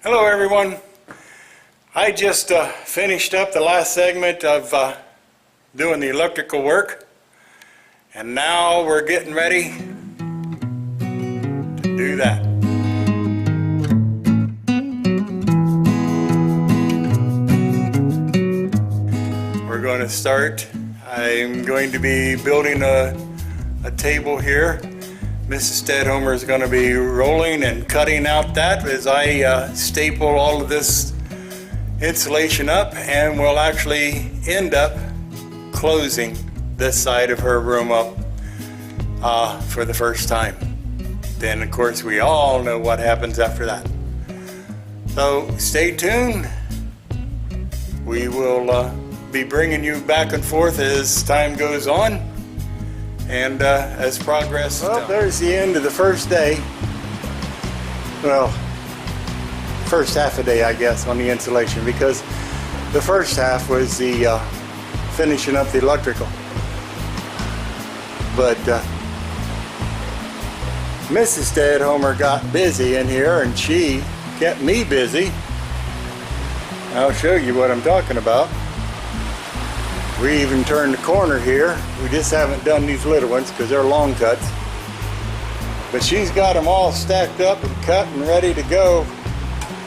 Hello everyone. I just finished up the last segment of doing the electrical work, and now we're getting ready to do that. We're going to start. I'm going to be building a table here. Mrs. Stedhomer is going to be rolling and cutting out that as I staple all of this insulation up, and we'll actually end up closing this side of her room up for the first time. Then of course we all know what happens after that. So stay tuned. We will be bringing you back and forth as time goes on. And as progress. Well, there's the end of the first day. Well, first half a day, I guess, on the insulation, because the first half was the finishing up the electrical. But Mrs. Stedhomer got busy in here, and she kept me busy. I'll show you what I'm talking about. We even turned the corner here. We just haven't done these little ones because they're long cuts. But she's got them all stacked up and cut and ready to go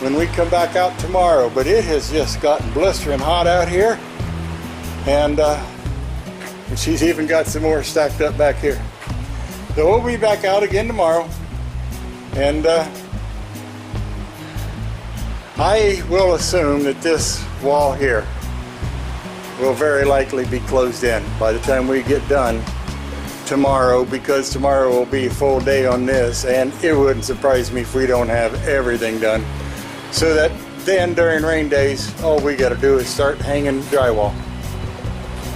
when we come back out tomorrow. But it has just gotten blistering hot out here. And she's even got some more stacked up back here. So we'll be back out again tomorrow. And I will assume that this wall here will very likely be closed in by the time we get done tomorrow, because tomorrow will be a full day on this, and it wouldn't surprise me if we don't have everything done. So that then during rain days, all we got to do is start hanging drywall.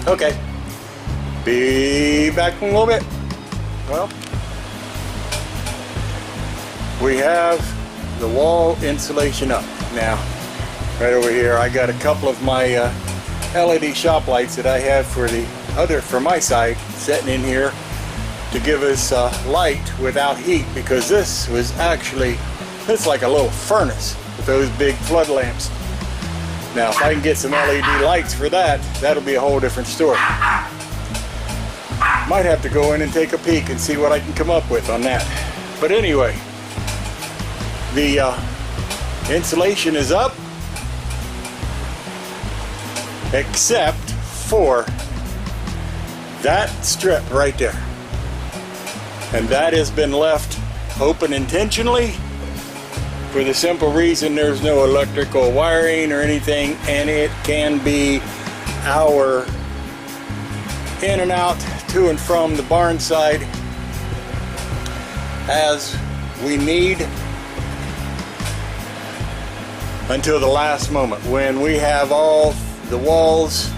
Okay, be back in a little bit. Well, we have the wall insulation up now. Right over here, I got a couple of my LED shop lights that I have for my side sitting in here to give us light without heat, because this was actually, it's like a little furnace with those big flood lamps. Now if I can get some LED lights for that, that'll be a whole different story. Might have to go in and take a peek and see what I can come up with on that. But anyway, the insulation is up, except for that strip right there, and that has been left open intentionally for the simple reason there's no electrical wiring or anything, and it can be our in and out to and from the barn side as we need until the last moment, when we have all the walls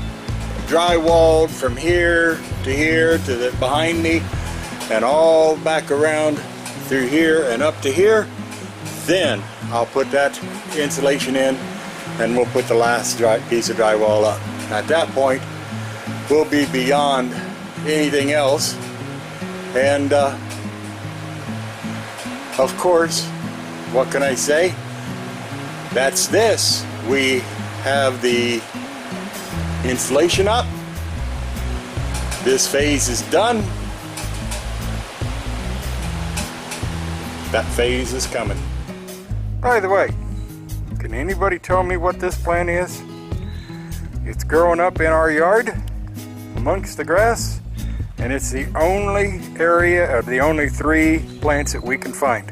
drywalled from here to the behind me, and all back around through here and up to here. Then I'll put that insulation in, and we'll put the last piece of drywall up. At that point, we'll be beyond anything else. And of course, what can I say? That's this. We have the insulation up. This phase is done. That phase is coming. By the way, can anybody tell me what this plant is? It's growing up in our yard amongst the grass, and it's the only area of the only 3 plants that we can find.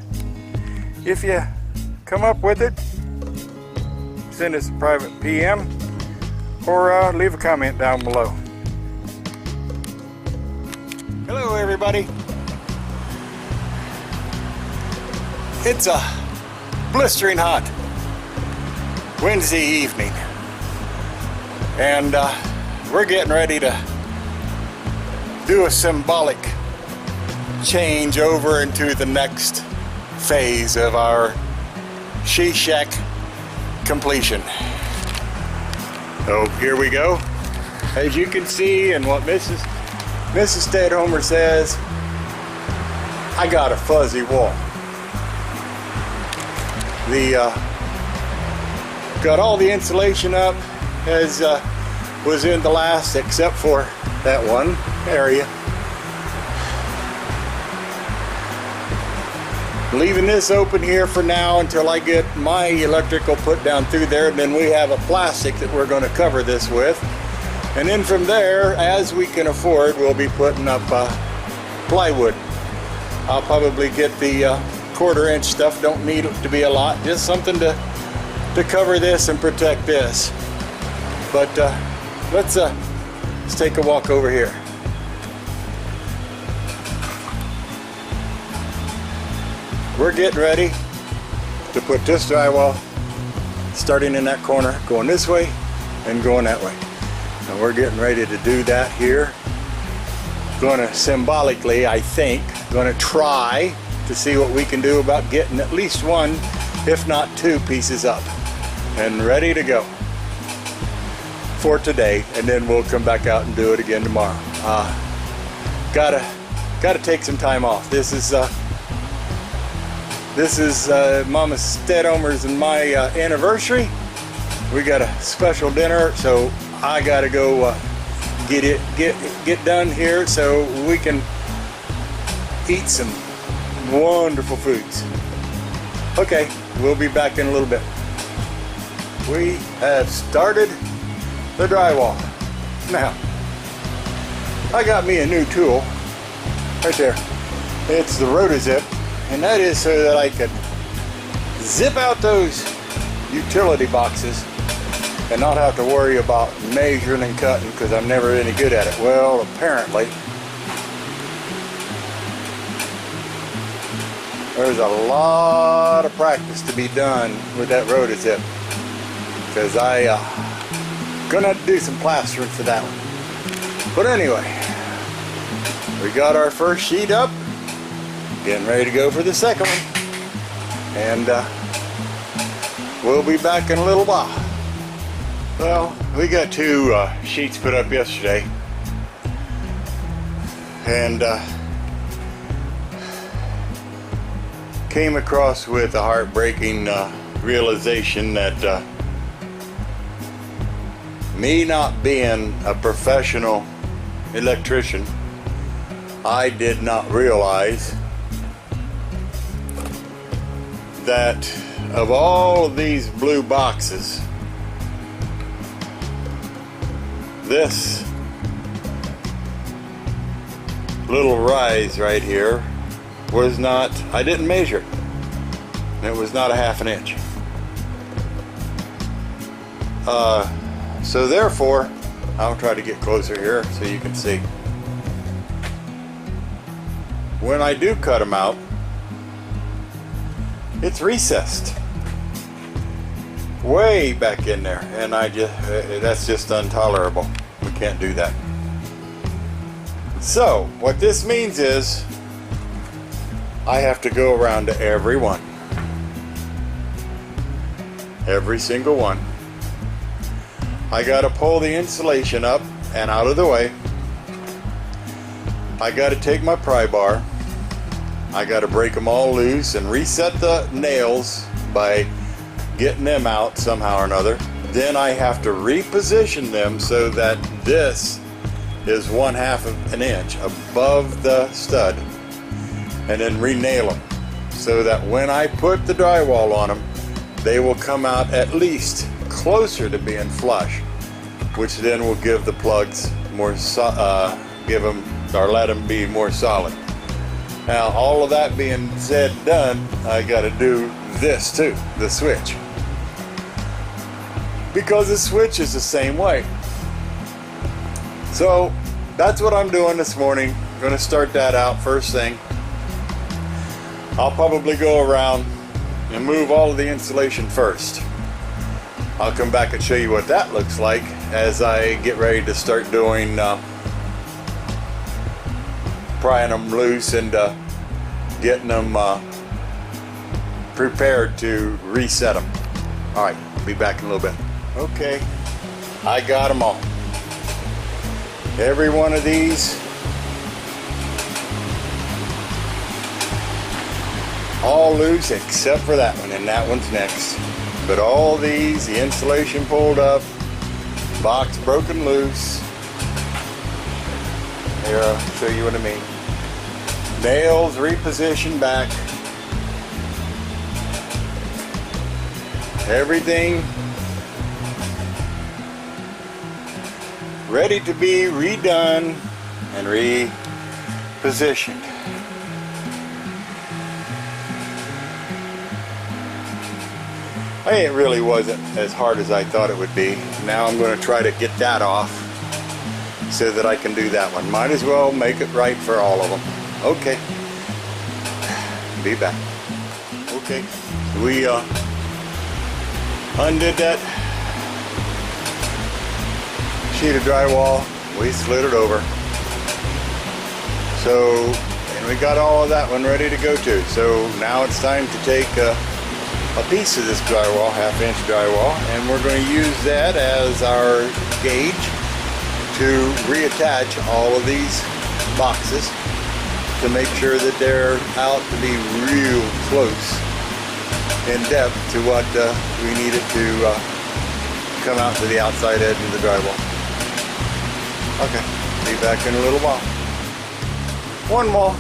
If you come up with it, send us a private PM or leave a comment down below. Hello everybody. It's a blistering hot Wednesday evening, and we're getting ready to do a symbolic change over into the next phase of our she shack completion. So here we go. As you can see, and what Mrs. Stedhomer says, I got a fuzzy wall. The Got all the insulation up as was in the last, except for that one area. Leaving this open here for now until I get my electrical put down through there, and then we have a plastic that we're going to cover this with. And then from there, as we can afford, we'll be putting up plywood. I'll probably get the 1/4 inch stuff. Don't need it to be a lot, just something to cover this and protect this. But let's take a walk over here. We're getting ready to put this drywall, starting in that corner, going this way and going that way. And we're getting ready to do that here. Going to symbolically, I think, going to try to see what we can do about getting at least one, if not 2 pieces up and ready to go for today, and then we'll come back out and do it again tomorrow. Gotta take some time off. This is Mama Stedhomer's and my anniversary. We got a special dinner, so I gotta go get done here so we can eat some wonderful foods. Okay, we'll be back in a little bit. We have started the drywall. Now, I got me a new tool right there. It's the Rotozip, and that is so that I could zip out those utility boxes and not have to worry about measuring and cutting, because I'm never any good at it. Well, apparently there's a lot of practice to be done with that Rotozip, because I gonna have to do some plastering for that one. But anyway, we got our first sheet up, getting ready to go for the second one, and we'll be back in a little while. Well, we got 2 sheets put up yesterday, and came across with a heartbreaking realization that me not being a professional electrician, I did not realize that of all of these blue boxes, this little rise right here was not, I didn't measure it, and it was not a 1/2 inch. So therefore, I'll try to get closer here so you can see. When I do cut them out, it's recessed way back in there, and that's just intolerable. We can't do that. So what this means is I have to go around to every one, every single one. I got to pull the insulation up and out of the way. I got to take my pry bar. I got to break them all loose and reset the nails by getting them out somehow or another. Then I have to reposition them so that this is 1/2 of an inch above the stud, and then re-nail them so that when I put the drywall on them, they will come out at least closer to being flush, which then will give the plugs more let them be more solid. Now, all of that being said and done, I got to do this too, the switch, because the switch is the same way. So that's what I'm doing this morning. I'm going to start that out first thing. I'll probably go around and move all of the insulation first. I'll come back and show you what that looks like as I get ready to start doing prying them loose and getting them prepared to reset them. Alright, be back in a little bit. Okay, I got them all. Every one of these, all loose except for that one, and that one's next. But all these, the insulation pulled up, box broken loose. Here, I'll show you what I mean. Nails repositioned back. Everything ready to be redone and repositioned. It really wasn't as hard as I thought it would be. Now I'm going to try to get that off so that I can do that one. Might as well make it right for all of them. Okay. Be back. Okay. We undid that sheet of drywall. We slid it over. So, and we got all of that one ready to go too. So now it's time to take a piece of this drywall, 1/2 inch drywall, and we're going to use that as our gauge to reattach all of these boxes to make sure that they're out to be real close in depth to what we need it to come out to the outside edge of the drywall. Okay, be back in a little while. One more.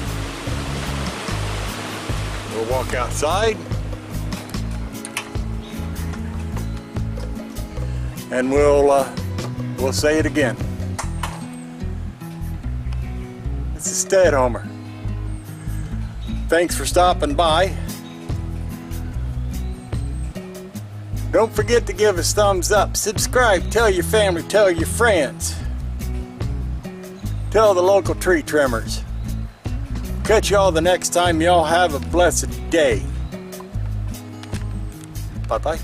We'll walk outside and we'll say it again. This is Stead Homer. Thanks for stopping by. Don't forget to give us thumbs up, subscribe, tell your family, tell your friends. Tell the local tree trimmers. Catch y'all the next time. Y'all have a blessed day. Bye-bye.